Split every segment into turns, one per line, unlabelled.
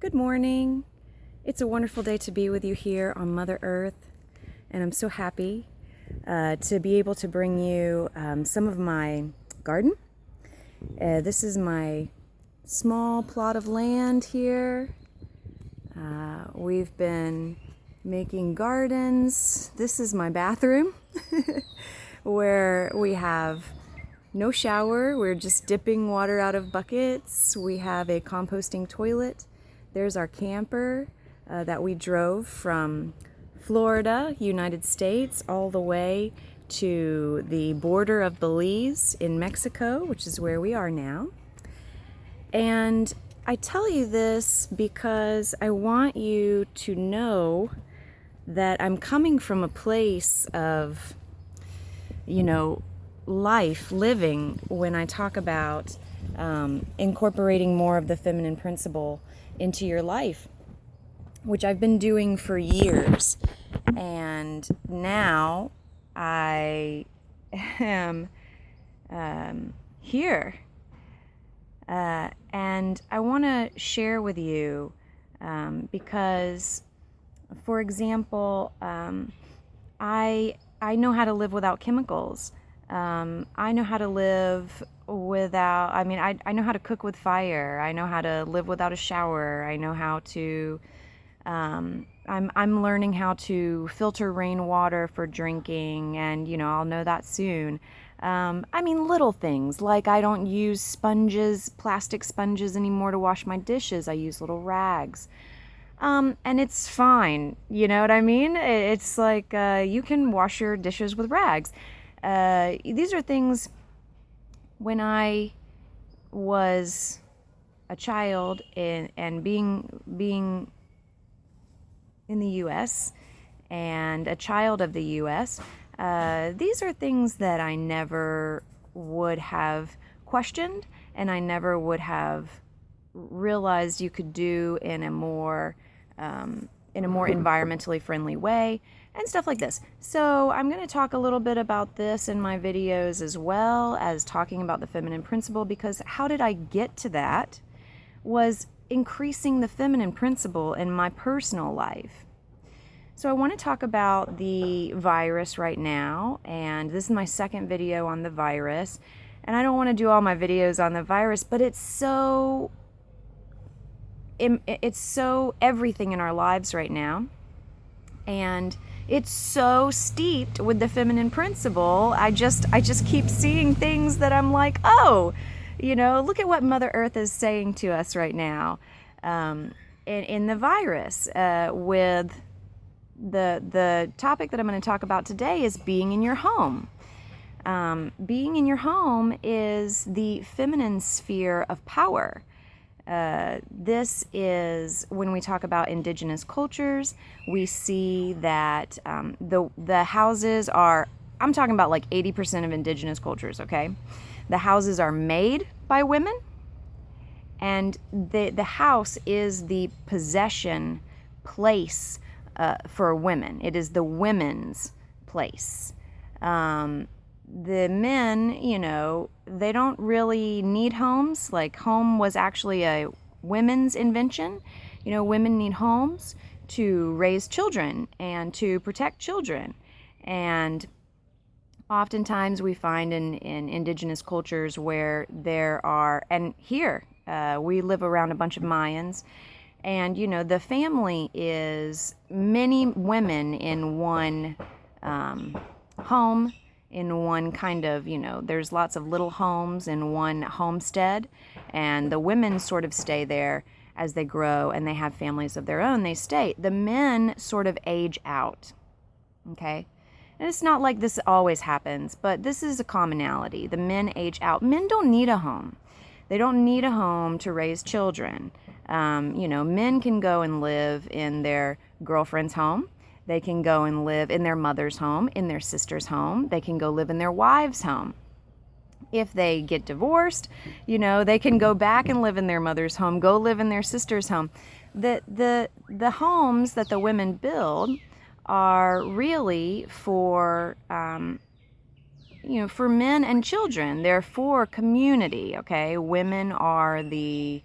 Good morning. It's a wonderful day to be with you here on Mother Earth, and I'm so happy to be able to bring you some of my garden. This is my small plot of land here. We've been making gardens. This is my bathroom where we have no shower. We're just dipping water out of buckets. We have a composting toilet. There's our camper that we drove from Florida, United States, all the way to the border of Belize in Mexico, which is where we are now. And I tell you this because I want you to know that I'm coming from a place of, life, living, when I talk about incorporating more of the feminine principle into your life, which I've been doing for years. And now I am here. And I want to share with you because, for example, I know how to live without chemicals. I know how to live without, I know how to cook with fire. I know how to live without a shower. I know how to, I'm learning how to filter rainwater for drinking, and, I'll know that soon. Little things, like I don't use plastic sponges anymore to wash my dishes. I use little rags. And it's fine, you know what I mean? It's like, you can wash your dishes with rags. These are things when I was a child and being in the U.S. and a child of the U.S., these are things that I never would have questioned, and I never would have realized you could do in a more environmentally friendly way, and stuff like this. So I'm going to talk a little bit about this in my videos, as well as talking about the feminine principle, because how did I get to that was increasing the feminine principle in my personal life. So I want to talk about the virus right now, and this is my second video on the virus, and I don't want to do all my videos on the virus, but it's so everything in our lives right now, and it's so steeped with the feminine principle. I just keep seeing things that I'm like, oh, look at what Mother Earth is saying to us right now, in the virus. With the topic that I'm going to talk about today is being in your home. Being in your home is the feminine sphere of power. This is when we talk about indigenous cultures. We see that the houses are, I'm talking about like 80% of indigenous cultures, okay? The houses are made by women, and the house is the possession place for women. It is the women's place. The men, they don't really need homes. Like, home was actually a women's invention. Women need homes to raise children and to protect children. And oftentimes we find in indigenous cultures where there are, and here we live around a bunch of Mayans, and the family is many women in one home, in one kind of, there's lots of little homes in one homestead, and the women sort of stay there as they grow and they have families of their own. They stay. The men sort of age out, okay? And it's not like this always happens, but this is a commonality. The men age out. Men don't need a home. They don't need a home to raise children. Men can go and live in their girlfriend's home. They can go and live in their mother's home, in their sister's home. They can go live in their wife's home. If they get divorced, they can go back and live in their mother's home, go live in their sister's home. The homes that the women build are really for for men and children. They're for community, okay? Women are the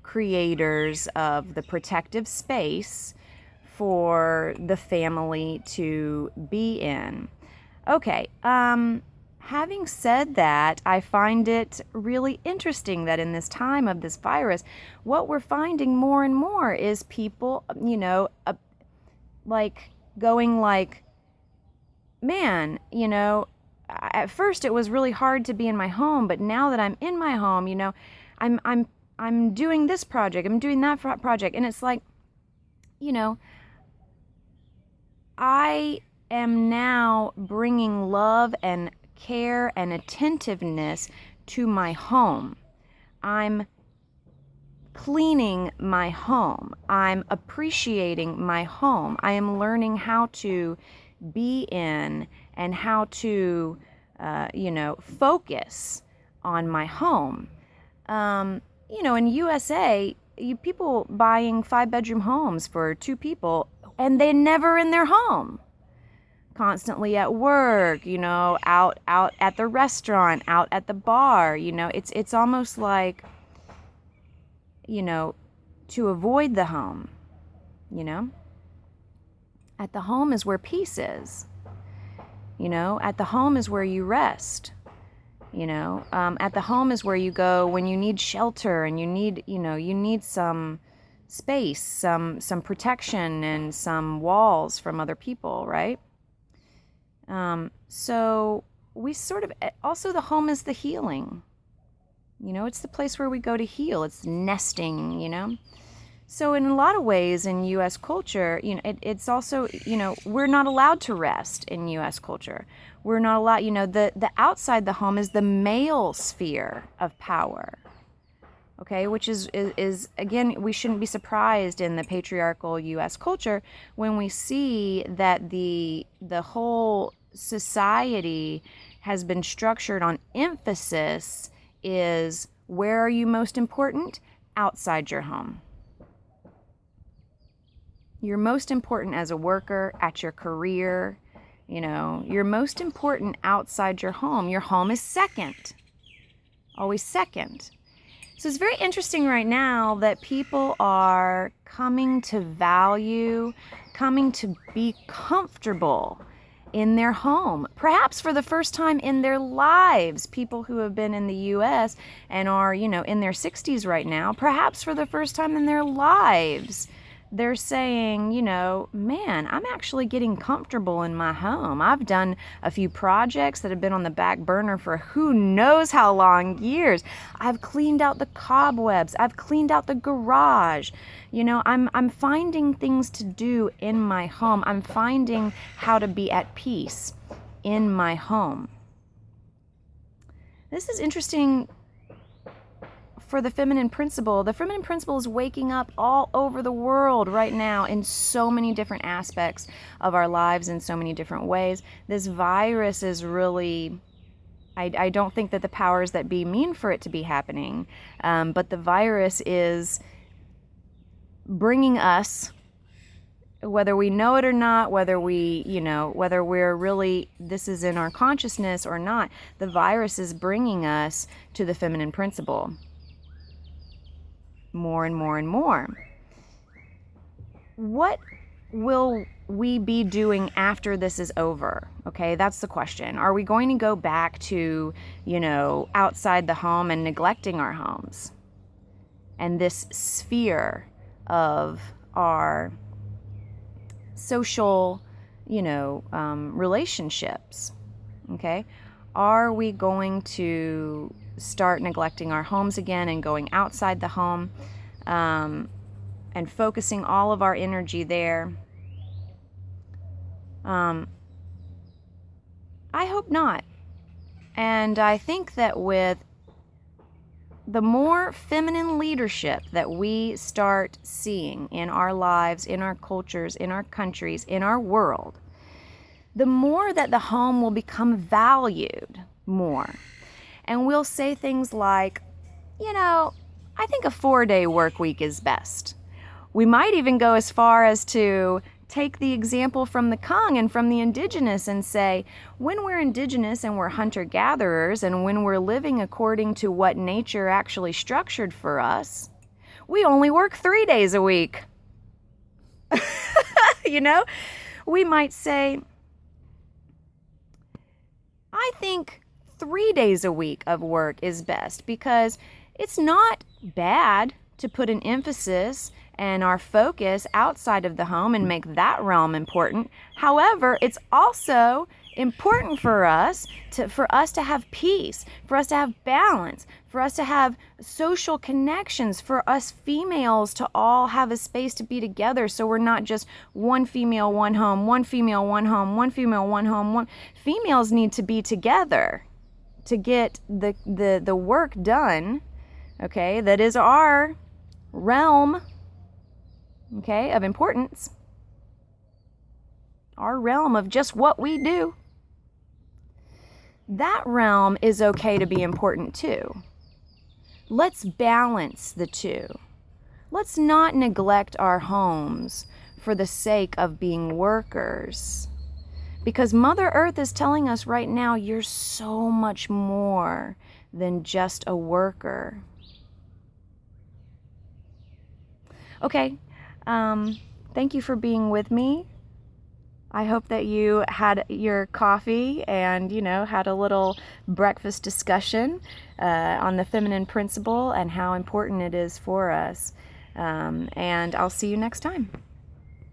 creators of the protective space for the family to be in. Okay, having said that, I find it really interesting that in this time of this virus, what we're finding more and more is people, like going like, man, at first it was really hard to be in my home, but now that I'm in my home, I'm doing this project, I'm doing that project, and it's like, I am now bringing love and care and attentiveness to my home. I'm cleaning my home. I'm appreciating my home. I am learning how to be in and how to, focus on my home. In USA, people buying 5-bedroom homes for 2 people, and they're never in their home. Constantly at work, out at the restaurant, out at the bar, it's almost like, to avoid the home, At the home is where peace is. At the home is where you rest. At the home is where you go when you need shelter and you need some space, some protection and some walls from other people, right? So we also the home is the healing. It's the place where we go to heal. It's nesting, So in a lot of ways in U.S. culture, it's also, we're not allowed to rest in U.S. culture. We're not allowed, the outside the home is the male sphere of power. Okay, which is again, we shouldn't be surprised in the patriarchal U.S. culture when we see that the whole society has been structured on emphasis is where are you most important? Outside your home. You're most important as a worker, at your career, you're most important outside your home. Your home is second, always second. So it's very interesting right now that people are coming to value, coming to be comfortable in their home. Perhaps for the first time in their lives, people who have been in the U.S. and are, in their 60s right now, perhaps for the first time in their lives, they're saying, man, I'm actually getting comfortable in my home. I've done a few projects that have been on the back burner for who knows how long, years. I've cleaned out the cobwebs. I've cleaned out the garage. I'm finding things to do in my home. I'm finding how to be at peace in my home. This is interesting. For the feminine principle. The feminine principle is waking up all over the world right now in so many different aspects of our lives in so many different ways. This virus is really, I don't think that the powers that be mean for it to be happening, but the virus is bringing us, whether we know it or not, whether we're really, this is in our consciousness or not, the virus is bringing us to the feminine principle. More and more and more. What will we be doing after this is over? Okay, that's the question. Are we going to go back to, outside the home and neglecting our homes and this sphere of our social, relationships? Okay, are we going to start neglecting our homes again and going outside the home and focusing all of our energy there? I hope not. And I think that with the more feminine leadership that we start seeing in our lives, in our cultures, in our countries, in our world, the more that the home will become valued more. And we'll say things like, I think a 4-day work week is best. We might even go as far as to take the example from the Kung and from the indigenous and say, when we're indigenous and we're hunter-gatherers and when we're living according to what nature actually structured for us, we only work 3 days a week. You know, we might say, I think 3 days a week of work is best, because it's not bad to put an emphasis and our focus outside of the home and make that realm important. However, it's also important for us to have peace, for us to have balance, for us to have social connections, for us females to all have a space to be together, so we're not just one female, one home, one female, one home, one female, one home. Females need to be together to get the work done, okay, that is our realm, okay, of importance, our realm of just what we do. That realm is okay to be important too. Let's balance the two. Let's not neglect our homes for the sake of being workers. Because Mother Earth is telling us right now, you're so much more than just a worker. Okay, thank you for being with me. I hope that you had your coffee and, had a little breakfast discussion on the feminine principle and how important it is for us. And I'll see you next time.